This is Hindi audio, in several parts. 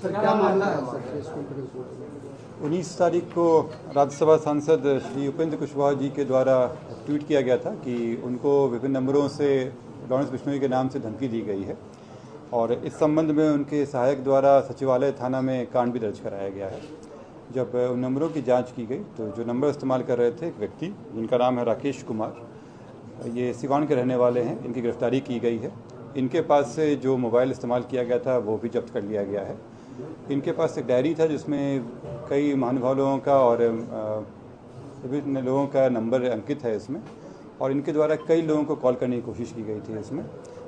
सर क्या मामला है सर? 19 तारीख को राज्यसभा सांसद श्री उपेंद्र कुशवाहा जी के द्वारा ट्वीट किया गया था कि उनको विभिन्न नंबरों से लॉरेंस बिश्नोई के नाम से धमकी दी गई है और इस संबंध में उनके सहायक द्वारा सचिवालय थाना में कांड भी दर्ज कराया गया है। जब उन नंबरों की जांच की गई तो जो नंबर इस्तेमाल कर रहे थे एक व्यक्ति जिनका नाम है राकेश कुमार, ये सिवान के रहने वाले हैं, इनकी गिरफ्तारी की गई है। इनके पास से जो मोबाइल इस्तेमाल किया गया था वो भी जब्त कर लिया गया है। इनके पास एक डायरी था जिसमें कई महानुभाव लोगों का और विभिन्न लोगों का नंबर अंकित है इसमें, और इनके द्वारा कई लोगों को कॉल करने की कोशिश की गई थी इसमें,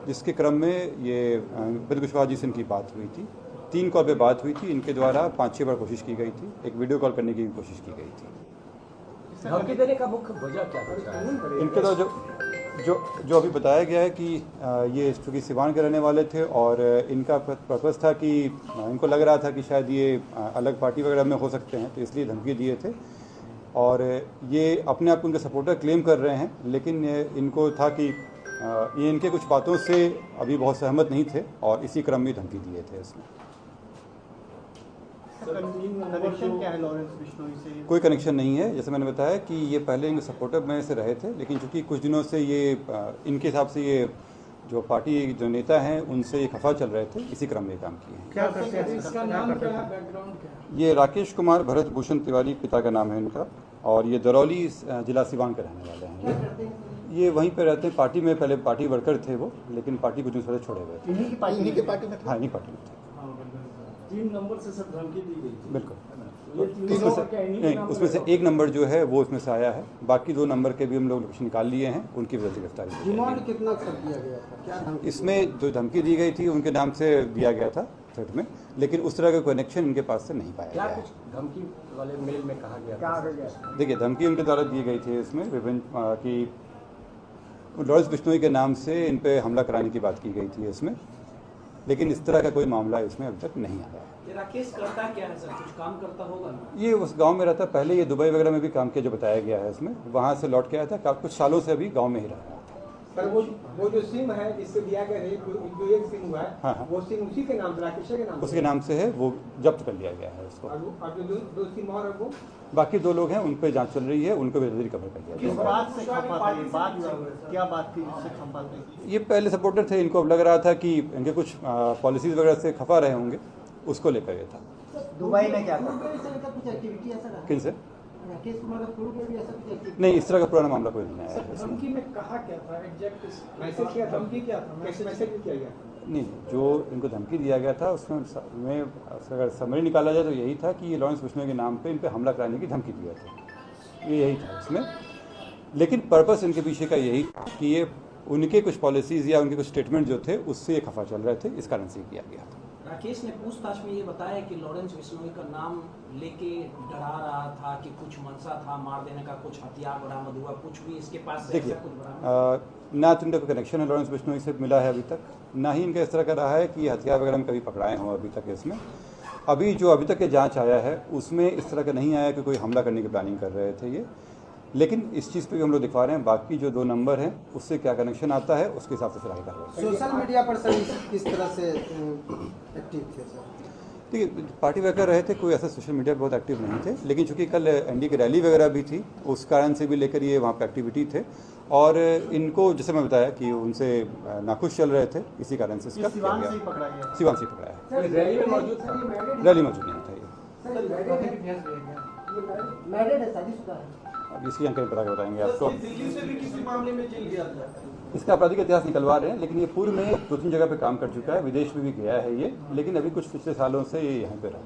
जिसके क्रम में ये उपेंद्र कुशवाहा जी से इनकी बात हुई थी। 3 कॉल पे बात हुई थी। इनके द्वारा 5-6 बार कोशिश की गई थी, एक वीडियो कॉल करने की भी कोशिश की गई थी। धमकी देने का मुख्य वजह क्या है? इनके द्वारा जो अभी बताया गया है कि ये चूँकि सिवान के रहने वाले थे और इनका पर्पज़ था कि इनको लग रहा था कि शायद ये अलग पार्टी वगैरह में हो सकते हैं, तो इसलिए धमकी दिए थे। और ये अपने आप को उनके सपोर्टर क्लेम कर रहे हैं, लेकिन इनको था कि ये इनके कुछ बातों से अभी बहुत सहमत नहीं थे और इसी क्रम में धमकी दिए थे इसमें। कनेक्शन क्या है लॉरेंस बिश्नोई से? कोई कनेक्शन नहीं है। जैसे मैंने बताया कि ये पहले इनके सपोर्टर में से रहे थे, लेकिन चूंकि कुछ दिनों से ये इनके हिसाब से ये जो पार्टी जो नेता हैं उनसे ये खफा चल रहे थे, इसी क्रम में काम किए हैं। क्या करते हैं? इसका नाम क्या है? बैकग्राउंड क्या है? ये राकेश कुमार भरत भूषण तिवारी पिता का नाम है इनका, और ये दरौली जिला सिवान के रहने वाले हैं। ये वहीं पे रहते हैं। पार्टी में पहले पार्टी वर्कर थे वो, लेकिन पार्टी कुछ दिन पहले छोड़े हुए थे। इन्हीं की पार्टी में? हाँ, इन्हीं पार्टी में थे। 3 नंबर से सब धमकी दी गई थी। बिल्कुल। नहीं, उसमें से एक नंबर जो है वो उसमें से आया है। बाकी 2 नंबर के भी हम लोग लोकेशन निकाल लिए हैं, उनकी वजह से गिरफ्तारी की गई है। डिमांड कितना कर दिया गया था? क्या धमकी? इसमें जो धमकी दी गई थी उनके नाम से दिया गया था थ्रेट में, लेकिन उस तरह का कनेक्शन इनके पास से नहीं पाया क्या गया है। कुछ धमकी वाले मेल में कहा गया? देखिए, धमकी उनके द्वारा दी गई थी इसमें विभिन्न कि लॉरेंस बिश्नोई के नाम से इन पे हमला कराने की बात की गई थी इसमें, लेकिन इस तरह का कोई मामला इसमें अभी तक नहीं आया है। ये राकेश करता क्या है सर? कुछ काम करता होगा ना? ये उस गांव में रहता है। पहले ये दुबई वगैरह में भी काम किया जो बताया गया है इसमें, वहाँ से लौट के आया था। कुछ सालों से अभी गाँव में ही रहा है। पर वो जो सिम है जिससे दिया गया है, जो एक सिम हुआ है, हाँ। वो सिम उसी के नाम से, राकेश के नाम से? उसके नाम से है, वो जब्त कर लिया गया है उसको। और जो दो सिम और है वो बाकी 2 लोग हैं, उन पर जांच चल रही है, उनको भी रिकवर कर लिया किस गया। बात से खफा थे? बात क्या बात थी जिससे खफा थे? ये पहले सपोर्टर थे, इनको अब लग रहा था कि इनके कुछ पॉलिसीज वगैरह से खफा रहे होंगे, उसको लेकर ये था। दुबई में क्या था? किन से? राकेश कुमार का पूर्व में भी ऐसा कुछ एक्टिविटी? नहीं, इस तरह का पुराना मामला कोई नहीं आया है इसमें। धमकी में कहा क्या था एग्जैक्ट? मैसेज किया था? धमकी क्या था? कैसे मैसेज भी किया गया? नहीं, जो इनको धमकी दिया गया था उसमें अगर समरी निकाला जाए तो यही था कि ये लॉरेंस बिश्नोई के नाम पे इन पे हमला कराने की धमकी दिया था, ये यही था इसमें। लेकिन पर्पस इनके पीछे का यही कि ये उनके कुछ पॉलिसीज़ या उनके कुछ स्टेटमेंट जो थे उससे ये खफा चल रहे थे, इस कारण से किया गया था। राकेश ने पूछताछ में ये बताया कि लॉरेंस बिश्नोई का नाम लेके डरा रहा था कि कुछ मंशा था मार देने का, कुछ हथियार बरामद हुआ, कुछ भी इसके पास से देखिए, ऐसा कुछ बरामद? ना तो इनका कोई कनेक्शन है लॉरेंस बिश्नोई से मिला है अभी तक, ना ही इनका इस तरह का रहा है कि हथियार वगैरह में कभी पकड़ाए हों अभी तक इसमें। अभी तक ये जांच आया है उसमें इस तरह का नहीं आया कि कोई हमला करने की प्लानिंग कर रहे थे ये। लेकिन इस चीज़ पे भी हम लोग दिखा रहे हैं, बाकी जो 2 नंबर हैं उससे क्या कनेक्शन आता है उसके हिसाब से फिर आगे कार्रवाई। सोशल मीडिया पर सर किस तरह से एक्टिव थे सर? देखिए, पार्टी वर्कर रहे थे, कोई ऐसा सोशल मीडिया पर बहुत एक्टिव नहीं थे, लेकिन चूंकि कल एनडी की रैली वगैरह भी थी उस कारण से भी लेकर ये वहाँ पर एक्टिविटी थे, और इनको जैसे मैं बताया कि उनसे नाखुश चल रहे थे, इसी कारण से इसका किया गया। पकड़ा गया? सिवान से पकड़ा है। रैली में मौजूद था? रैली मौजूद नहीं था ये। अब इसकी अंक बता के बताएंगे आपको। दिल्ली से भी किसी मामले में जेल गया था? इसका आपराधिक इतिहास निकलवा रहे हैं, लेकिन ये पूर्व में 2-3 जगह पे काम कर चुका है, विदेश में भी गया है ये, लेकिन अभी कुछ पिछले सालों से ये यहाँ पे रहा।